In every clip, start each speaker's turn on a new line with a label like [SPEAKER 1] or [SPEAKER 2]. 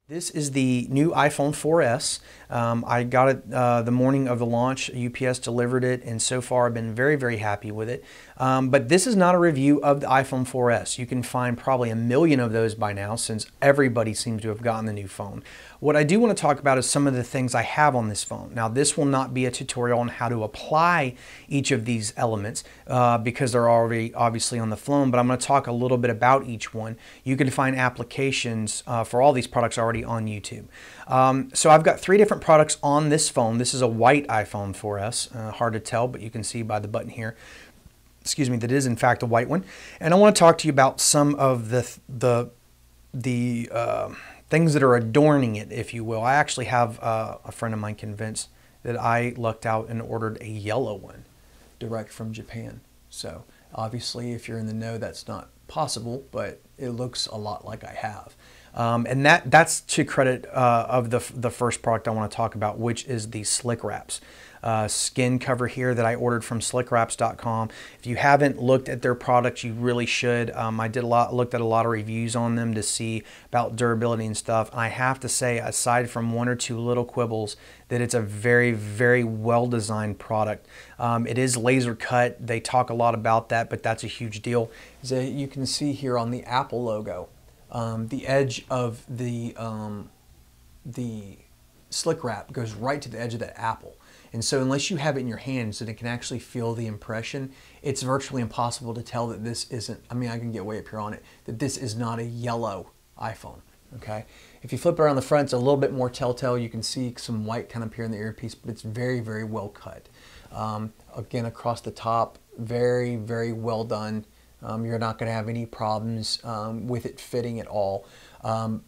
[SPEAKER 1] This is the new iPhone 4S. I got it the morning of the launch. UPS delivered it, and so far I've been very, very happy with it. But this is not a review of the iPhone 4S. You can find probably a million of those by now since everybody seems to have gotten the new phone. What I do want to talk about is some of the things I have on this phone. Now, this will not be a tutorial on how to apply each of these elements because they're already obviously on the phone, but I'm going to talk a little bit about each one. You can find applications for all these products already on YouTube. So I've got three different products on this phone. This is a white iPhone 4S. Hard to tell, but you can see by the button here, excuse me, that is in fact a white one. And I want to talk to you about some of the things that are adorning it, if you will. I actually have a friend of mine convinced that I lucked out and ordered a yellow one direct from Japan. So obviously if you're in the know, that's not possible, but it looks a lot like I have. And that's to credit of the first product I want to talk about, which is the Slickwraps skin cover here that I ordered from slickwraps.com. If you haven't looked at their products, you really should. I looked at a lot of reviews on them to see about durability and stuff. And I have to say, aside from one or two little quibbles, that it's a very, very well-designed product. It is laser cut. They talk a lot about that, but that's a huge deal. As you can see here on the Apple logo, the edge of the slick wrap goes right to the edge of that apple. And so unless you have it in your hands and it can actually feel the impression, it's virtually impossible to tell that this isn't, I mean, I can get way up here on it, that this is not a yellow iPhone, okay? If you flip around the front, it's a little bit more telltale. You can see some white kind of appear in the earpiece, but it's very, very well cut. Again, across the top, very, very well done. You're not going to have any problems with it fitting at all.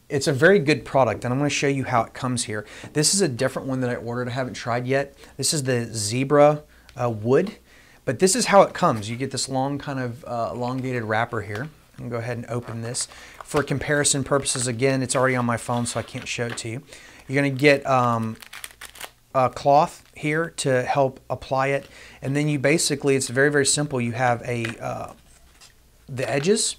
[SPEAKER 1] It's a very good product, and I'm going to show you how it comes here. This is a different one that I ordered. I haven't tried yet. This is the zebra wood, but this is how it comes. You get this long kind of elongated wrapper here. I'm going to go ahead and open this. For comparison purposes, again, it's already on my phone, so I can't show it to you. You're going to get a cloth here to help apply it, and then you basically, it's very, very simple. You have the edges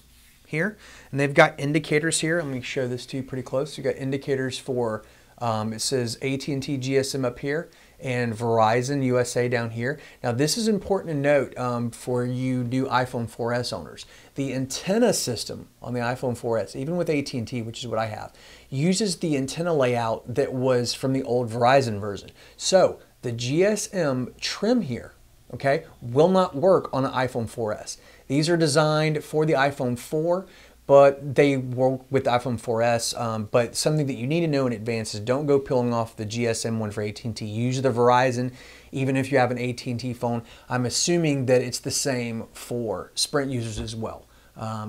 [SPEAKER 1] here, and they've got indicators here. Let me show this to you pretty close. You've got indicators for, it says AT&T GSM up here and Verizon USA down here. Now this is important to note for you new iPhone 4S owners. The antenna system on the iPhone 4S, even with AT&T, which is what I have, uses the antenna layout that was from the old Verizon version. So the GSM trim here, okay, will not work on an iPhone 4S. These are designed for the iPhone 4, but they work with the iPhone 4S. But something that you need to know in advance is don't go peeling off the GSM one for AT&T. Use the Verizon, even if you have an AT&T phone. I'm assuming that it's the same for Sprint users as well.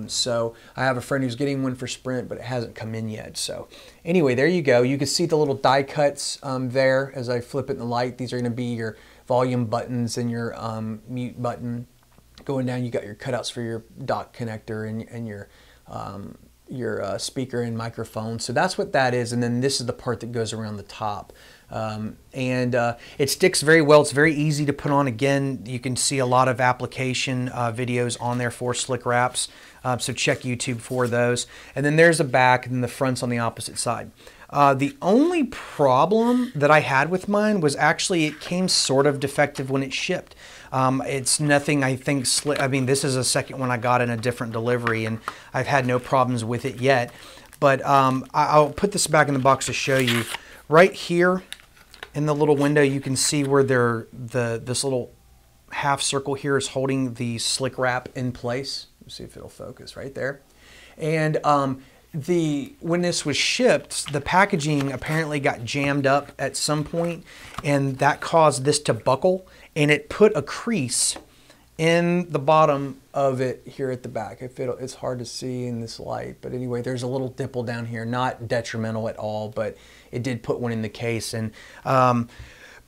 [SPEAKER 1] So I have a friend who's getting one for Sprint, but it hasn't come in yet. So anyway, there you go. You can see the little die cuts there as I flip it in the light. These are going to be your volume buttons and your mute button. Going down, you got your cutouts for your dock connector and your speaker and microphone. So that's what that is. And then this is the part that goes around the top. It sticks very well. It's very easy to put on. Again, you can see a lot of application videos on there for Slickwraps. So check YouTube for those. And then there's the back, and then the front's on the opposite side. The only problem that I had with mine was actually it came sort of defective when it shipped. It's nothing, I think, I mean, this is a second one I got in a different delivery, and I've had no problems with it yet. But I'll put this back in the box to show you. Right here in the little window, you can see where this little half circle here is holding the slick wrap in place. Let's see if it'll focus right there. And when this was shipped, the packaging apparently got jammed up at some point, and that caused this to buckle, and it put a crease in the bottom of it here at the back. It's hard to see in this light, but anyway, there's a little dimple down here, not detrimental at all, but it did put one in the case. And but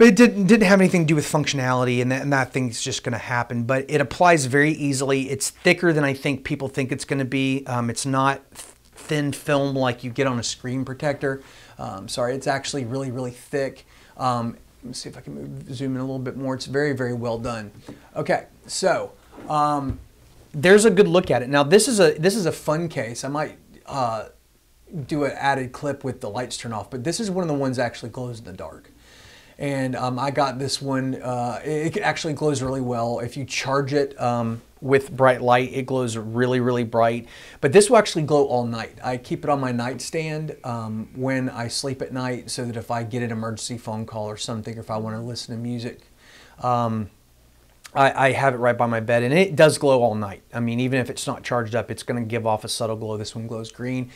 [SPEAKER 1] it didn't have anything to do with functionality, and that thing's just going to happen. But it applies very easily. It's thicker than I think people think it's going to be. It's not thin film like you get on a screen protector. Sorry, it's actually really, really thick. Let me see if I can zoom in a little bit more. It's very, very well done. Okay, so there's a good look at it. Now this is a fun case. I might do an added clip with the lights turned off, but this is one of the ones that actually glows in the dark. And I got this one, it actually glows really well. If you charge it with bright light, it glows really, really bright. But this will actually glow all night. I keep it on my nightstand when I sleep at night, so that if I get an emergency phone call or something, or if I want to listen to music, I have it right by my bed, and it does glow all night. I mean, even if it's not charged up, it's going to give off a subtle glow. This one glows green.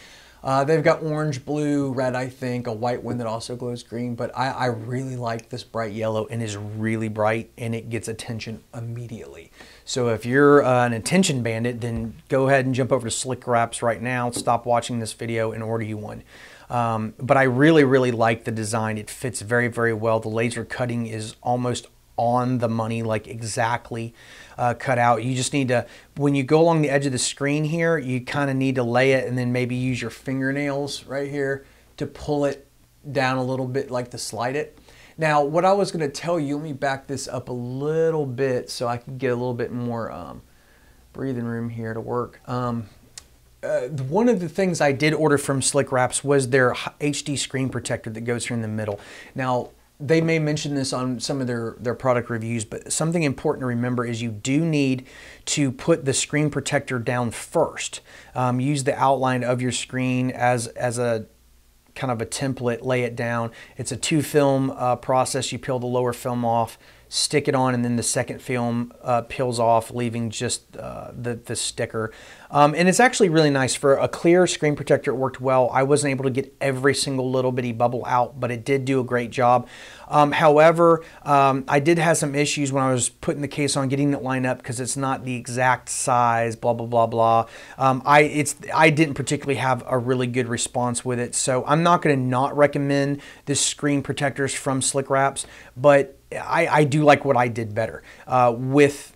[SPEAKER 1] They've got orange, blue, red, I think, a white one that also glows green, but I really like this bright yellow, and is really bright, and it gets attention immediately. So if you're an attention bandit, then go ahead and jump over to Slickwraps right now, stop watching this video, and order you one. But I really, really like the design. It fits very, very well. The laser cutting is almost on the money, like exactly cut out. You just need to, when you go along the edge of the screen here, you kind of need to lay it and then maybe use your fingernails right here to pull it down a little bit, like to slide it. Now, what I was going to tell you, let me back this up a little bit so I can get a little bit more breathing room here to work. One of the things I did order from Slickwraps was their HD screen protector that goes here in the middle. Now, they may mention this on some of their product reviews, but something important to remember is you do need to put the screen protector down first. Use the outline of your screen as a kind of a template, lay it down. It's a 2-film process. You peel the lower film off, stick it on, and then the second film peels off, leaving just the sticker. And it's actually really nice. For a clear screen protector, it worked well. I wasn't able to get every single little bitty bubble out, but it did do a great job. However, I did have some issues when I was putting the case on, getting it lined up, because it's not the exact size, blah, blah, blah, blah. I didn't particularly have a really good response with it, so I'm not going to not recommend this screen protectors from Slickwraps, but I do like what I did better, with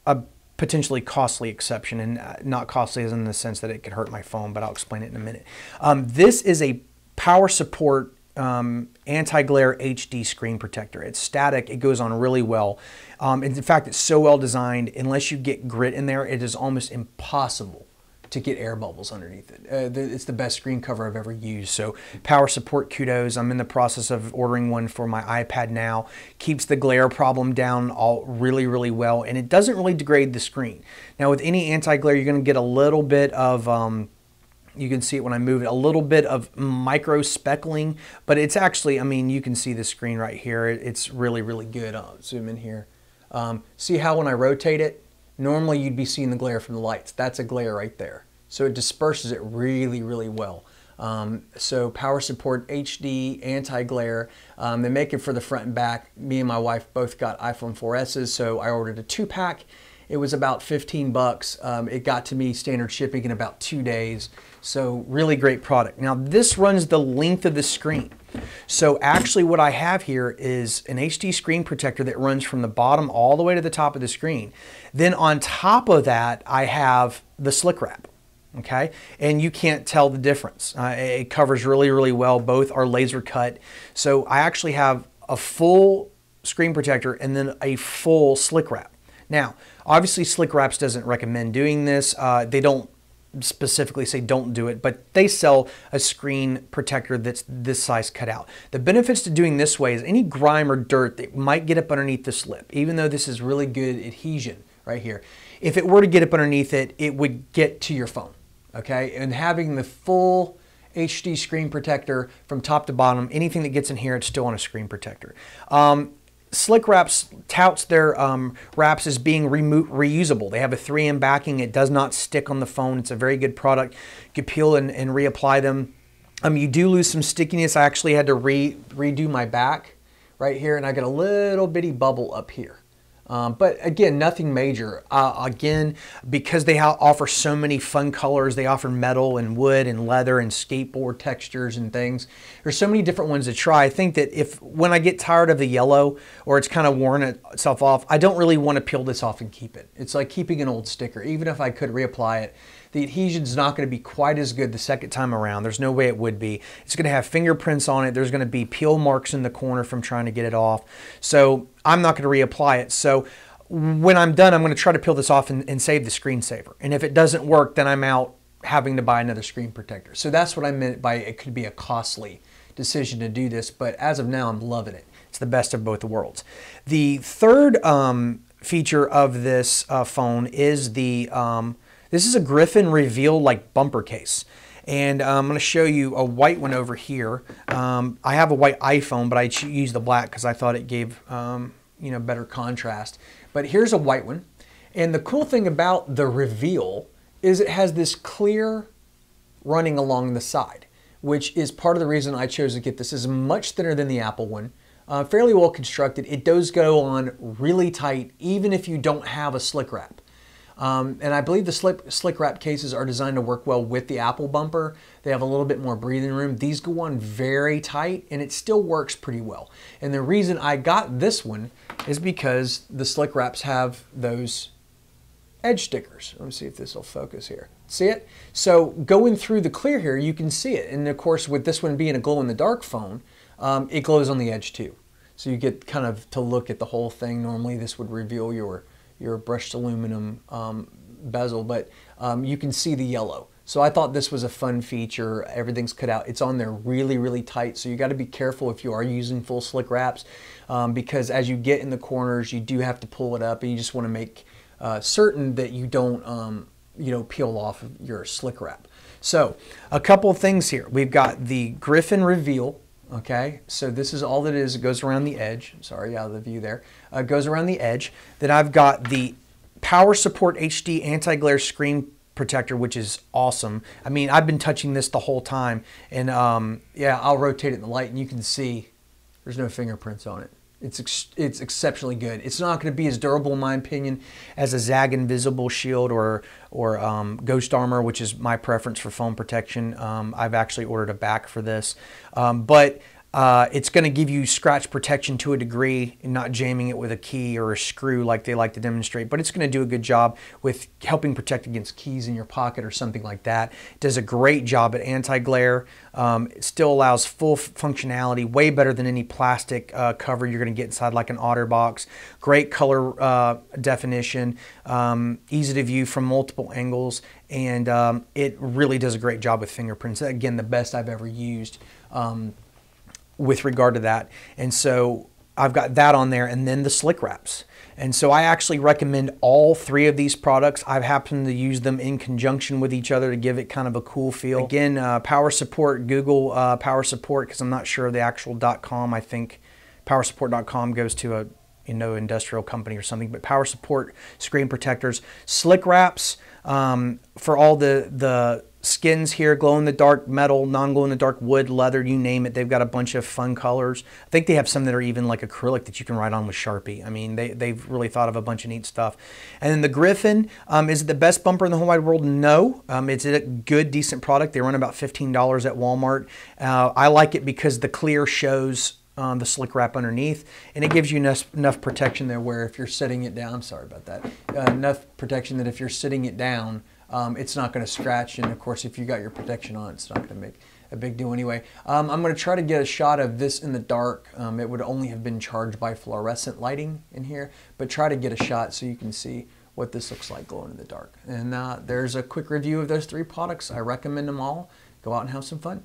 [SPEAKER 1] a potentially costly exception, and not costly as in the sense that it could hurt my phone, but I'll explain it in a minute. This is a power support anti-glare HD screen protector. It's static. It goes on really well. In fact, it's so well designed, unless you get grit in there, it is almost impossible to get air bubbles underneath it. It's the best screen cover I've ever used. So power support, kudos. I'm in the process of ordering one for my iPad now. Keeps the glare problem down all really, really well, and it doesn't really degrade the screen. Now, with any anti-glare, you're going to get a little bit of you can see it when I move it, a little bit of micro speckling, but it's actually, I mean, you can see the screen right here. It's really, really good. I'll zoom in here. See how when I rotate it, normally you'd be seeing the glare from the lights. That's a glare right there. So it disperses it really, really well. So power support, HD, anti-glare. They make it for the front and back. Me and my wife both got iPhone 4Ss, so I ordered a 2-pack. It was about 15 bucks. It got to me standard shipping in about 2 days. So really great product. Now this runs the length of the screen. So actually what I have here is an HD screen protector that runs from the bottom all the way to the top of the screen. Then on top of that, I have the Slickwrap. Okay, and you can't tell the difference. It covers really, really well. Both are laser cut. So I actually have a full screen protector and then a full Slickwrap. Now, obviously Slickwraps doesn't recommend doing this. They don't specifically say don't do it, but they sell a screen protector that's this size cut out. The benefits to doing this way is any grime or dirt that might get up underneath the slip, even though this is really good adhesion right here. If it were to get up underneath it, it would get to your phone. Okay, and having the full HD screen protector from top to bottom, anything that gets in here, it's still on a screen protector. Slickwraps touts their wraps as being reusable. They have a 3M backing. It does not stick on the phone. It's a very good product. You can peel and reapply them. You do lose some stickiness. I actually had to redo my back right here, and I got a little bitty bubble up here. But again, nothing major. Again, because they offer so many fun colors, they offer metal and wood and leather and skateboard textures and things. There's so many different ones to try. I think that when I get tired of the yellow or it's kind of worn itself off, I don't really want to peel this off and keep it. It's like keeping an old sticker. Even if I could reapply it, the adhesion's not going to be quite as good the second time around. There's no way it would be. It's going to have fingerprints on it. There's going to be peel marks in the corner from trying to get it off. So I'm not going to reapply it. So when I'm done, I'm going to try to peel this off and save the screensaver. And if it doesn't work, then I'm out having to buy another screen protector. So that's what I meant by it could be a costly decision to do this, but as of now, I'm loving it. It's the best of both worlds. The third feature of this phone is the, this is a Griffin Reveal like bumper case. And I'm going to show you a white one over here. I have a white iPhone, but I used the black because I thought it gave you know, better contrast. But here's a white one. And the cool thing about the Reveal is it has this clear running along the side, which is part of the reason I chose to get this. This is much thinner than the Apple one. Fairly well constructed. It does go on really tight, even if you don't have a slick wrap. And I believe the slick wrap cases are designed to work well with the Apple bumper. They have a little bit more breathing room. These go on very tight, and it still works pretty well. And the reason I got this one is because the slick wraps have those edge stickers. Let me see if this will focus here. See it? So going through the clear here, you can see it. And of course, with this one being a glow-in-the-dark phone, it glows on the edge too. So you get kind of to look at the whole thing. Normally this would reveal your brushed aluminum bezel, but you can see the yellow. So I thought this was a fun feature. Everything's cut out. It's on there really, really tight. So you got to be careful if you are using full slick wraps because as you get in the corners, you do have to pull it up, and you just want to make certain that you don't you know, peel off of your slick wrap. So a couple of things here. We've got the Griffin Reveal. Okay, so this is all that it is. It goes around the edge. Sorry, out of the view there. It goes around the edge. Then I've got the Power Support HD Anti-Glare Screen Protector, which is awesome. I mean, I've been touching this the whole time, and yeah, I'll rotate it in the light, and you can see there's no fingerprints on it. It's exceptionally good. It's not going to be as durable, in my opinion, as a Zag Invisible Shield or Ghost Armor, which is my preference for phone protection. I've actually ordered a back for this, but it's going to give you scratch protection to a degree, and not jamming it with a key or a screw like they like to demonstrate. But it's going to do a good job with helping protect against keys in your pocket or something like that. It does a great job at anti-glare. It still allows full functionality, way better than any plastic cover you're going to get inside like an OtterBox. Great color definition, easy to view from multiple angles, and it really does a great job with fingerprints. Again, the best I've ever used with regard to that. And so I've got that on there, and then the slick wraps. And so I actually recommend all three of these products. I've happened to use them in conjunction with each other to give it kind of a cool feel. Again, Power Support, Google Power Support, because I'm not sure of the actual .com. I think powersupport.com goes to a industrial company or something, but Power Support screen protectors, slick wraps for all the skins here, glow-in-the-dark metal, non-glow-in-the-dark wood, leather, you name it. They've got a bunch of fun colors. I think they have some that are even like acrylic that you can write on with Sharpie. I mean, they've really thought of a bunch of neat stuff. And then the Griffin, is it the best bumper in the whole wide world? No. It's a good, decent product. They run about $15 at Walmart. I like it because the clear shows the slick wrap underneath, and it gives you enough protection there where if you're setting it down, sorry about that, enough protection that if you're sitting it down, it's not going to scratch. And of course, if you got your protection on, it's not going to make a big deal anyway. I'm going to try to get a shot of this in the dark. It would only have been charged by fluorescent lighting in here, but try to get a shot so you can see what this looks like glowing in the dark. And there's a quick review of those three products. I recommend them all. Go out and have some fun.